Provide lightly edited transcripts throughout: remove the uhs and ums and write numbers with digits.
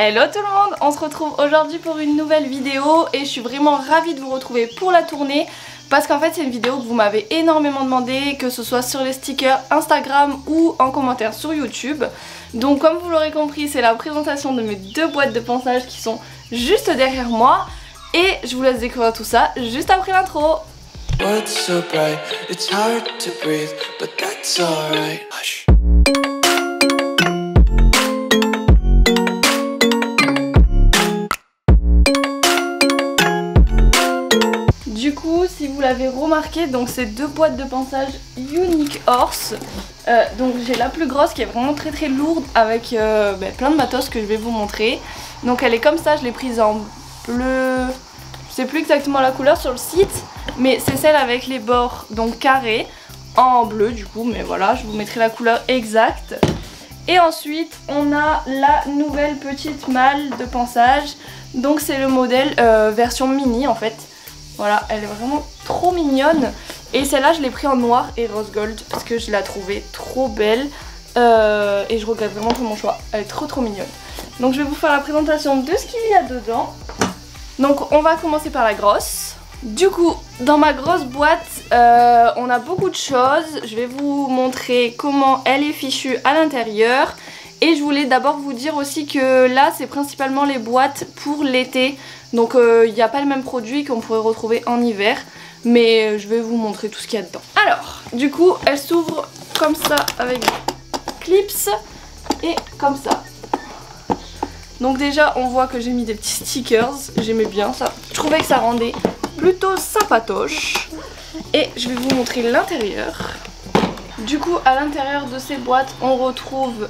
Hello tout le monde, on se retrouve aujourd'hui pour une nouvelle vidéo et je suis vraiment ravie de vous retrouver pour la tournée parce qu'en fait c'est une vidéo que vous m'avez énormément demandé, que ce soit sur les stickers Instagram ou en commentaire sur YouTube. Donc comme vous l'aurez compris, c'est la présentation de mes deux boîtes de ponçage qui sont juste derrière moi et je vous laisse découvrir tout ça juste après l'intro. Du coup, si vous l'avez remarqué, donc c'est deux boîtes de ponçage Unique Horse. Donc j'ai la plus grosse qui est vraiment très lourde avec plein de matos que je vais vous montrer. Donc elle est comme ça, je l'ai prise en bleu, je sais plus exactement la couleur sur le site, mais c'est celle avec les bords donc carrés en bleu du coup, mais voilà, je vous mettrai la couleur exacte. Et ensuite on a la nouvelle petite malle de ponçage, donc c'est le modèle version mini en fait. Voilà, elle est vraiment trop mignonne. Et celle-là, je l'ai pris en noir et rose gold parce que je la trouvais trop belle. Et je regrette vraiment tout mon choix. Elle est trop mignonne. Donc je vais vous faire la présentation de ce qu'il y a dedans. Donc on va commencer par la grosse. Du coup, dans ma grosse boîte, on a beaucoup de choses. Je vais vous montrer comment elle est fichue à l'intérieur. Et je voulais d'abord vous dire aussi que là, c'est principalement les boîtes pour l'été. Donc il n'y a pas le même produit qu'on pourrait retrouver en hiver, mais je vais vous montrer tout ce qu'il y a dedans. Alors, du coup, elle s'ouvre comme ça avec des clips et comme ça. Donc déjà, on voit que j'ai mis des petits stickers, j'aimais bien ça. Je trouvais que ça rendait plutôt sympatoche. Et je vais vous montrer l'intérieur. Du coup, à l'intérieur de ces boîtes, on retrouve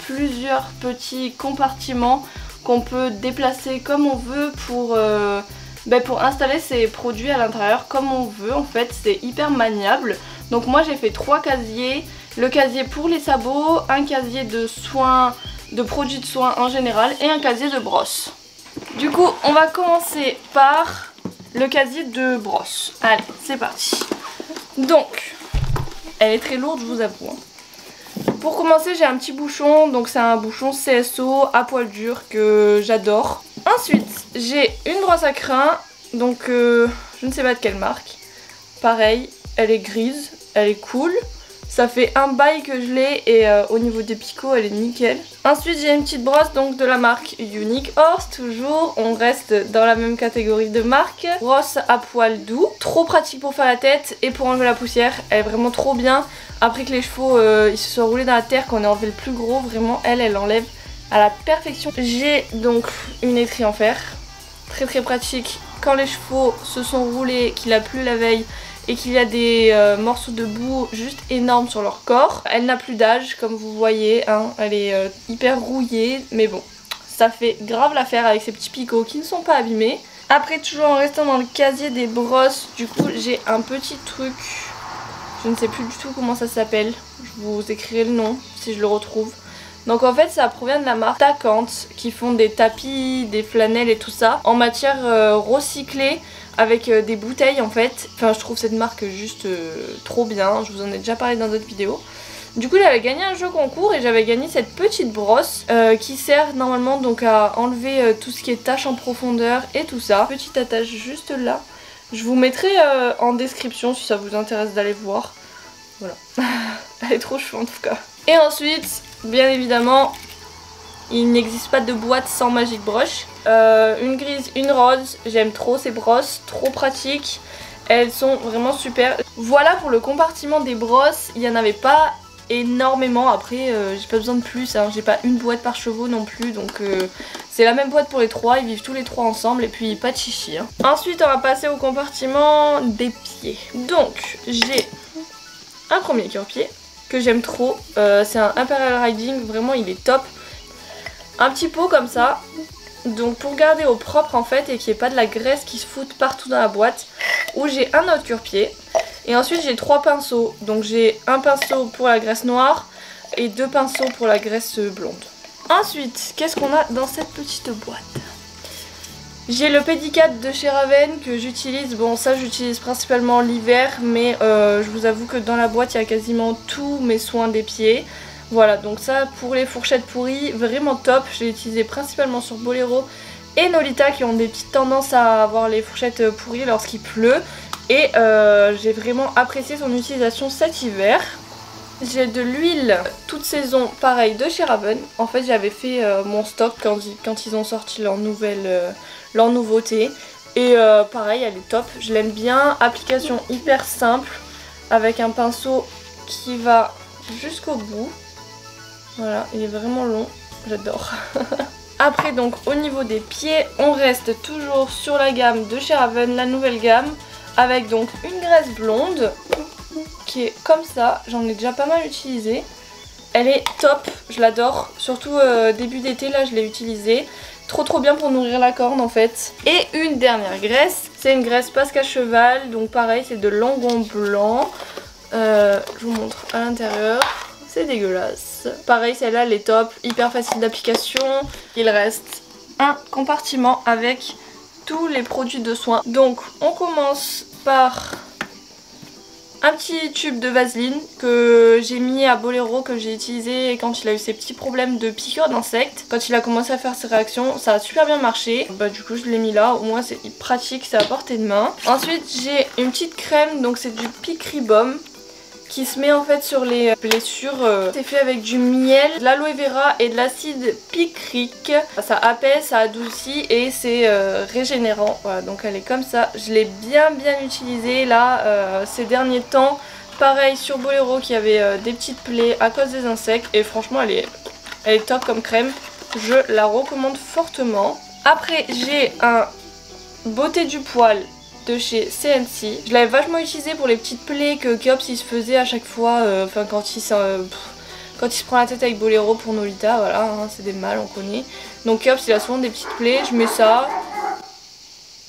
plusieurs petits compartiments qu'on peut déplacer comme on veut pour installer ces produits à l'intérieur comme on veut. En fait, c'est hyper maniable. Donc moi j'ai fait 3 casiers, le casier pour les sabots, un casier de soins, de produits de soins en général et un casier de brosse. Du coup on va commencer par le casier de brosse. Allez, c'est parti. Donc elle est très lourde, je vous avoue. Pour commencer, j'ai un petit bouchon, donc c'est un bouchon CSO à poil dur que j'adore. Ensuite, j'ai une brosse à crin, donc je ne sais pas de quelle marque. Pareil, elle est grise, elle est cool. Ça fait un bail que je l'ai et au niveau des picots, elle est nickel. Ensuite, j'ai une petite brosse donc de la marque Unique Horse, toujours. On reste dans la même catégorie de marque. Brosse à poil doux, trop pratique pour faire la tête et pour enlever la poussière. Elle est vraiment trop bien. Après que les chevaux ils se sont roulés dans la terre, qu'on ait enlevé le plus gros, vraiment elle enlève à la perfection. J'ai donc une étrie en fer, très pratique quand les chevaux se sont roulés, qu'il a plu la veille et qu'il y a des morceaux de boue juste énormes sur leur corps. Elle n'a plus d'âge comme vous voyez, hein. Elle est hyper rouillée, mais bon, ça fait grave l'affaire avec ces petits picots qui ne sont pas abîmés. Après, toujours en restant dans le casier des brosses, du coup j'ai un petit truc. Je ne sais plus du tout comment ça s'appelle, je vous écrirai le nom si je le retrouve. Donc en fait ça provient de la marque Tacante qui font des tapis, des flanelles et tout ça en matière recyclée avec des bouteilles en fait. Enfin je trouve cette marque juste trop bien, je vous en ai déjà parlé dans d'autres vidéos. Du coup j'avais gagné un jeu concours et j'avais gagné cette petite brosse qui sert normalement donc à enlever tout ce qui est taches en profondeur et tout ça. Petite attache juste là. Je vous mettrai en description si ça vous intéresse d'aller voir. Voilà. Elle est trop chou en tout cas. Et ensuite, bien évidemment, il n'existe pas de boîte sans Magic Brush. Une grise, une rose. J'aime trop ces brosses, trop pratiques. Elles sont vraiment super. Voilà pour le compartiment des brosses. Il n'y en avait pas énormément. Après, j'ai pas besoin de plus. Hein. J'ai pas une boîte par chevaux non plus. Donc c'est la même boîte pour les trois. Ils vivent tous les trois ensemble. Et puis pas de chichi. Hein. Ensuite, on va passer au compartiment des pieds. Donc, j'ai un premier cure-pied que j'aime trop. C'est un Imperial Riding. Vraiment, il est top. Un petit pot comme ça. Donc pour garder au propre en fait et qu'il n'y ait pas de la graisse qui se foute partout dans la boîte. Où j'ai un autre cure-pied. Et ensuite j'ai 3 pinceaux. Donc j'ai un pinceau pour la graisse noire et 2 pinceaux pour la graisse blonde. Ensuite, qu'est-ce qu'on a dans cette petite boîte? J'ai le Pédicat de chez Raven que j'utilise. Bon ça j'utilise principalement l'hiver. Mais je vous avoue que dans la boîte il y a quasiment tous mes soins des pieds. Voilà, donc ça pour les fourchettes pourries, vraiment top. Je l'ai utilisé principalement sur Bolero et Nolita qui ont des petites tendances à avoir les fourchettes pourries lorsqu'il pleut. Et j'ai vraiment apprécié son utilisation cet hiver. J'ai de l'huile toute saison, pareil, de chez Raven. En fait, j'avais fait mon stock quand ils ont sorti leur nouveauté. Et pareil, elle est top, je l'aime bien. Application hyper simple, avec un pinceau qui va jusqu'au bout. Voilà, il est vraiment long, j'adore. Après, donc, au niveau des pieds, on reste toujours sur la gamme de chez Raven, la nouvelle gamme. Avec donc une graisse blonde qui est comme ça, j'en ai déjà pas mal utilisé. Elle est top, je l'adore, surtout début d'été là je l'ai utilisée. Trop bien pour nourrir la corne en fait. Et une dernière graisse, c'est une graisse Pasque à cheval, donc pareil c'est de l'angon blanc. Je vous montre à l'intérieur, c'est dégueulasse. Pareil celle-là elle est top, hyper facile d'application. Il reste un compartiment avec tous les produits de soins. Donc on commence par un petit tube de vaseline que j'ai mis à Bolero, que j'ai utilisé quand il a eu ses petits problèmes de piqûres d'insectes. Quand il a commencé à faire ses réactions, ça a super bien marché. Bah du coup je l'ai mis là, au moins c'est pratique, c'est à portée de main. Ensuite j'ai une petite crème, donc c'est du Picri Balm qui se met en fait sur les blessures. C'est fait avec du miel, de l'aloe vera et de l'acide picrique. Ça apaise, ça adoucit et c'est régénérant. Voilà, donc elle est comme ça. Je l'ai bien utilisée là ces derniers temps. Pareil sur Bolero qui avait des petites plaies à cause des insectes. Et franchement elle est top comme crème. Je la recommande fortement. Après j'ai un beauté du poil de chez CNC. Je l'avais vachement utilisé pour les petites plaies que Keops il se faisait à chaque fois, quand il se prend la tête avec Bolero pour Nolita, voilà, hein, c'est des mâles, on connaît. Donc Keops il a souvent des petites plaies, je mets ça.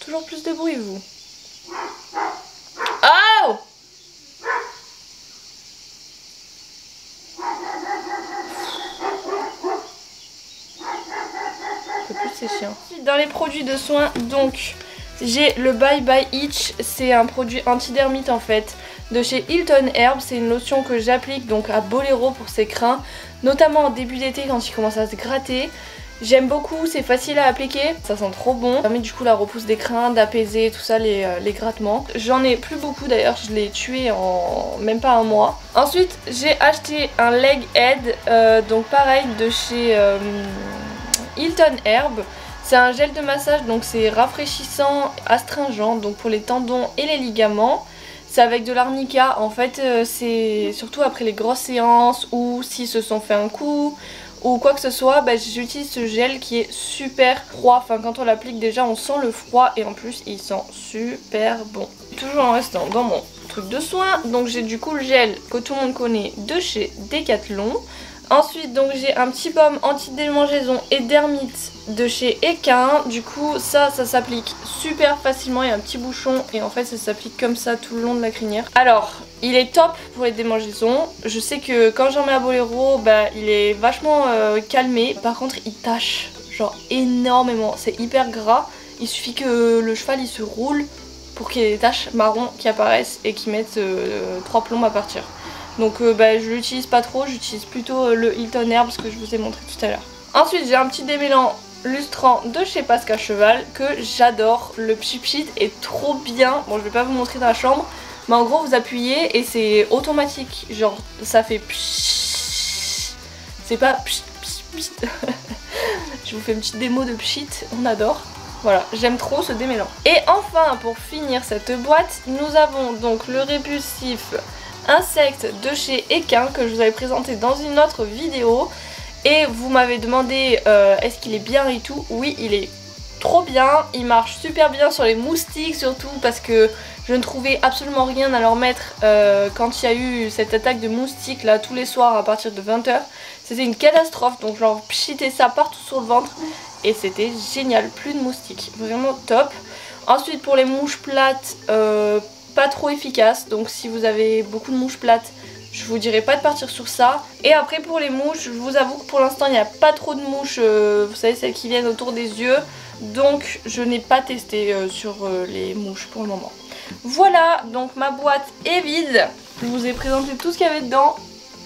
Toujours plus de bruit vous. Oh! Un peu plus c'est chiant. Dans les produits de soins, donc j'ai le Bye Bye Itch, c'est un produit antidermite en fait de chez Hilton Herbs. C'est une lotion que j'applique donc à Bolero pour ses crins, notamment en début d'été quand il commence à se gratter. J'aime beaucoup, c'est facile à appliquer, ça sent trop bon. Ça permet du coup la repousse des crins, d'apaiser tout ça, les grattements. J'en ai plus beaucoup d'ailleurs, je l'ai tué en même pas un mois. Ensuite j'ai acheté un Leg Head, donc pareil de chez Hilton Herbs. C'est un gel de massage, donc c'est rafraîchissant, astringent, donc pour les tendons et les ligaments. C'est avec de l'arnica, en fait c'est surtout après les grosses séances ou s'ils se sont fait un coup ou quoi que ce soit, bah, j'utilise ce gel qui est super froid. Enfin quand on l'applique déjà on sent le froid et en plus il sent super bon. Toujours en restant dans mon truc de soin, donc j'ai du coup le gel que tout le monde connaît de chez Decathlon. Ensuite donc j'ai un petit baume anti-démangeaison et dermite de chez Equin. Du coup ça s'applique super facilement, il y a un petit bouchon et en fait ça s'applique comme ça tout le long de la crinière. Alors il est top pour les démangeaisons. Je sais que quand j'en mets à Bolero, bah, il est vachement calmé. Par contre il tâche genre énormément, c'est hyper gras. Il suffit que le cheval il se roule pour qu'il y ait des taches marron qui apparaissent et qui mettent 3 plombes à partir. Donc bah, je l'utilise pas trop, j'utilise plutôt le Hilton Herbs que je vous ai montré tout à l'heure. Ensuite j'ai un petit démêlant lustrant de chez Pasque à cheval que j'adore. Le pchit est trop bien. Bon je vais pas vous montrer dans la chambre, mais en gros vous appuyez et c'est automatique. Genre ça fait pchit. C'est pas pchit. Je vous fais une petite démo de pchit, on adore. Voilà, j'aime trop ce démêlant. Et enfin pour finir cette boîte, nous avons donc le répulsif insecte de chez Equin que je vous avais présenté dans une autre vidéo et vous m'avez demandé est-ce qu'il est bien et tout. Oui il est trop bien, il marche super bien sur les moustiques surtout parce que je ne trouvais absolument rien à leur mettre quand il y a eu cette attaque de moustiques là tous les soirs à partir de 20 h. C'était une catastrophe, donc genre pchiter ça partout sur le ventre et c'était génial, plus de moustiques, vraiment top. Ensuite pour les mouches plates, pas trop efficace, donc si vous avez beaucoup de mouches plates je vous dirais pas de partir sur ça. Et après pour les mouches, je vous avoue que pour l'instant il n'y a pas trop de mouches, vous savez celles qui viennent autour des yeux, donc je n'ai pas testé sur les mouches pour le moment. Voilà, donc ma boîte est vide, je vous ai présenté tout ce qu'il y avait dedans.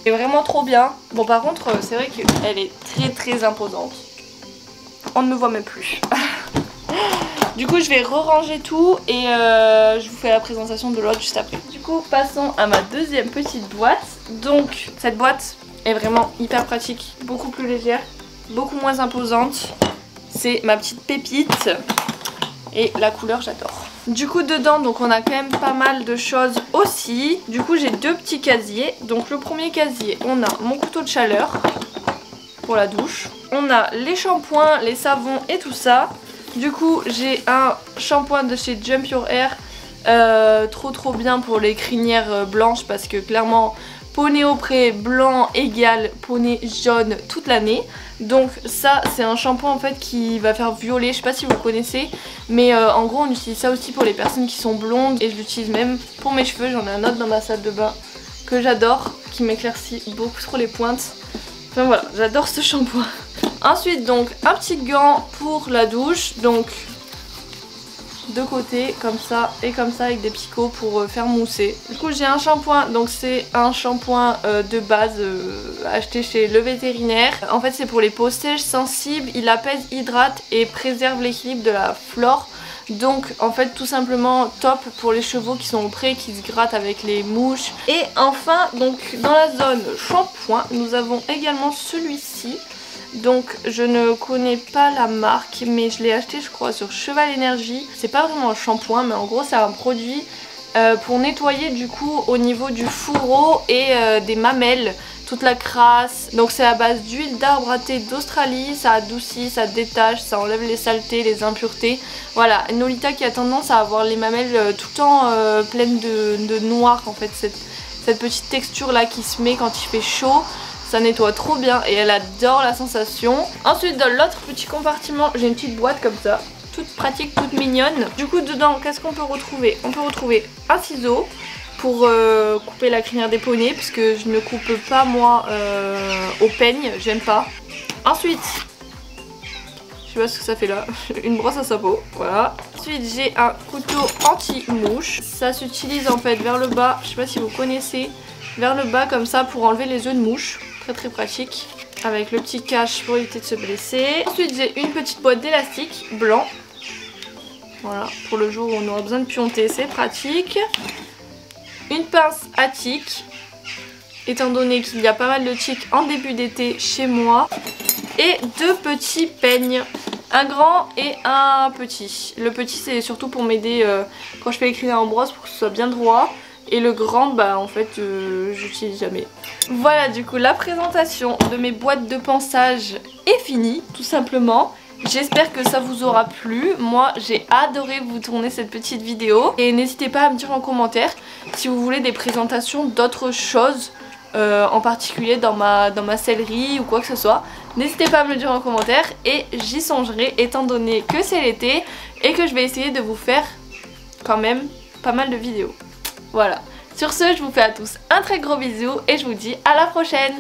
C'est vraiment trop bien. Bon par contre c'est vrai qu'elle est très imposante. On ne me voit même plus. Du coup je vais re-ranger tout et je vous fais la présentation de l'autre juste après. Du coup passons à ma deuxième petite boîte. Donc cette boîte est vraiment hyper pratique, beaucoup plus légère, beaucoup moins imposante. C'est ma petite pépite et la couleur j'adore. Du coup dedans donc on a quand même pas mal de choses aussi. Du coup j'ai deux petits casiers. Donc le premier casier on a mon couteau de chaleur pour la douche. On a les shampoings, les savons et tout ça. Du coup j'ai un shampoing de chez Jump Your Hair, trop bien pour les crinières blanches parce que clairement poney auprès blanc égale poney jaune toute l'année. Donc ça c'est un shampoing en fait qui va faire violet, je sais pas si vous connaissez, mais en gros on utilise ça aussi pour les personnes qui sont blondes et je l'utilise même pour mes cheveux. J'en ai un autre dans ma salle de bain que j'adore, qui m'éclaircit beaucoup trop les pointes. Enfin voilà, j'adore ce shampoing. Ensuite donc un petit gant pour la douche, donc de côté comme ça et comme ça avec des picots pour faire mousser. Du coup j'ai un shampoing, donc c'est un shampoing de base acheté chez le vétérinaire. En fait c'est pour les peaux sèches, sensibles, il apaise, hydrate et préserve l'équilibre de la flore. Donc en fait tout simplement top pour les chevaux qui sont prêts, qui se grattent avec les mouches. Et enfin donc dans la zone shampoing nous avons également celui-ci. Donc je ne connais pas la marque mais je l'ai acheté je crois sur Cheval Énergie. C'est pas vraiment un shampoing mais en gros c'est un produit pour nettoyer du coup au niveau du fourreau et des mamelles, toute la crasse. Donc c'est à base d'huile d'arbre à thé d'Australie, ça adoucit, ça détache, ça enlève les saletés, les impuretés. Voilà, Nolita qui a tendance à avoir les mamelles tout le temps pleines de noir en fait, cette petite texture là qui se met quand il fait chaud. Ça nettoie trop bien et elle adore la sensation. Ensuite dans l'autre petit compartiment j'ai une petite boîte comme ça, toute pratique, toute mignonne. Du coup dedans qu'est-ce qu'on peut retrouver? On peut retrouver un ciseau pour couper la crinière des poneys, parce que je ne coupe pas moi au peigne, j'aime pas. Ensuite, je sais pas ce que ça fait là, une brosse à sabot, voilà. Ensuite j'ai un couteau anti-mouche, ça s'utilise en fait vers le bas, je sais pas si vous connaissez, vers le bas comme ça pour enlever les œufs de mouche. Très pratique, avec le petit cache pour éviter de se blesser. Ensuite j'ai une petite boîte d'élastique blanc, voilà, pour le jour où on aura besoin de pionter, c'est pratique. Une pince à tiques, étant donné qu'il y a pas mal de tiques en début d'été chez moi. Et deux petits peignes, un grand et un petit. Le petit c'est surtout pour m'aider quand je fais les crinières en brosse pour que ce soit bien droit. Et le grand bah en fait j'utilise jamais. Voilà du coup la présentation de mes boîtes de pansage est finie tout simplement. J'espère que ça vous aura plu. Moi j'ai adoré vous tourner cette petite vidéo. Et n'hésitez pas à me dire en commentaire si vous voulez des présentations d'autres choses, en particulier dans ma sellerie ou quoi que ce soit. N'hésitez pas à me le dire en commentaire et j'y songerai étant donné que c'est l'été et que je vais essayer de vous faire quand même pas mal de vidéos. Voilà, sur ce je vous fais à tous un très gros bisou et je vous dis à la prochaine.